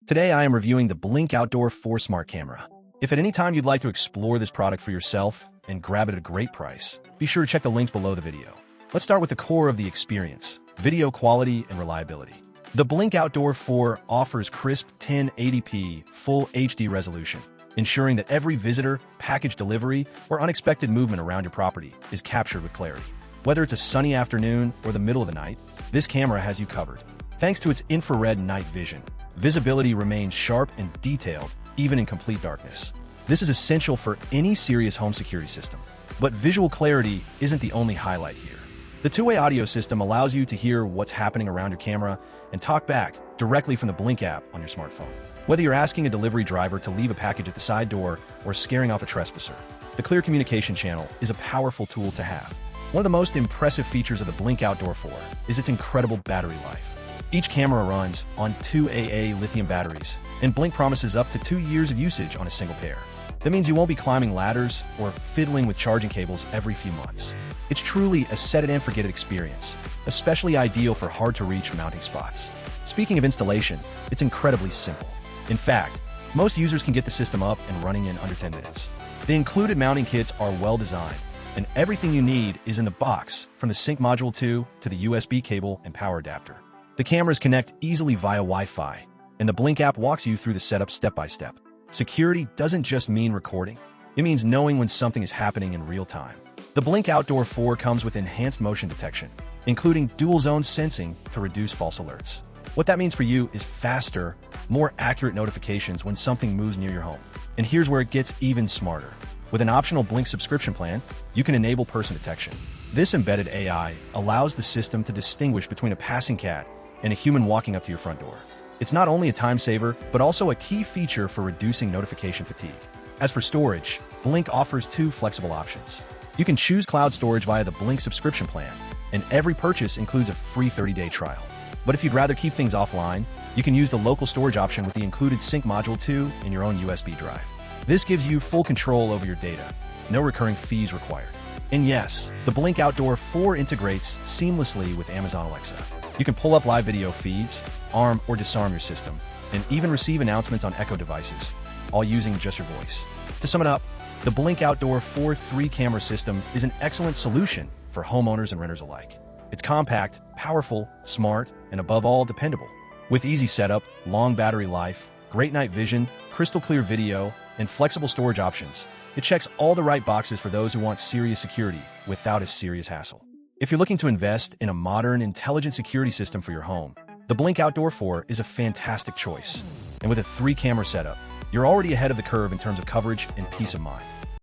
Today I am reviewing the Blink Outdoor 4 Smart Camera. If at any time you'd like to explore this product for yourself and grab it at a great price, be sure to check the links below the video. Let's start with the core of the experience: video quality and reliability. The Blink Outdoor 4 offers crisp 1080p Full HD resolution, ensuring that every visitor, package delivery, or unexpected movement around your property is captured with clarity. Whether it's a sunny afternoon or the middle of the night, this camera has you covered. Thanks to its infrared night vision, visibility remains sharp and detailed, even in complete darkness. This is essential for any serious home security system. But visual clarity isn't the only highlight here. The two-way audio system allows you to hear what's happening around your camera and talk back directly from the Blink app on your smartphone. Whether you're asking a delivery driver to leave a package at the side door or scaring off a trespasser, the clear communication channel is a powerful tool to have. One of the most impressive features of the Blink Outdoor 4 is its incredible battery life. Each camera runs on 2 AA lithium batteries, and Blink promises up to 2 years of usage on a single pair. That means you won't be climbing ladders or fiddling with charging cables every few months. It's truly a set-it-and-forget-it experience, especially ideal for hard-to-reach mounting spots. Speaking of installation, it's incredibly simple. In fact, most users can get the system up and running in under 10 minutes. The included mounting kits are well-designed, and everything you need is in the box, from the sync module to the USB cable and power adapter. The cameras connect easily via Wi-Fi, and the Blink app walks you through the setup step-by-step. Security doesn't just mean recording. It means knowing when something is happening in real time. The Blink Outdoor 4 comes with enhanced motion detection, including dual-zone sensing to reduce false alerts. What that means for you is faster, more accurate notifications when something moves near your home. And here's where it gets even smarter. With an optional Blink subscription plan, you can enable person detection. This embedded AI allows the system to distinguish between a passing cat and a human walking up to your front door. It's not only a time saver, but also a key feature for reducing notification fatigue. As for storage, Blink offers 2 flexible options. You can choose cloud storage via the Blink subscription plan, and every purchase includes a free 30-day trial. But if you'd rather keep things offline, you can use the local storage option with the included sync module 2 in your own USB drive. This gives you full control over your data, no recurring fees required. And yes, the Blink Outdoor 4 integrates seamlessly with Amazon Alexa. You can pull up live video feeds, arm or disarm your system, and even receive announcements on Echo devices, all using just your voice. To sum it up, the Blink Outdoor 4 3-camera system is an excellent solution for homeowners and renters alike. It's compact, powerful, smart, and above all, dependable. With easy setup, long battery life, great night vision, crystal clear video, and flexible storage options, it checks all the right boxes for those who want serious security without a serious hassle. If you're looking to invest in a modern, intelligent security system for your home, the Blink Outdoor 4 is a fantastic choice. And with a 3-camera setup, you're already ahead of the curve in terms of coverage and peace of mind.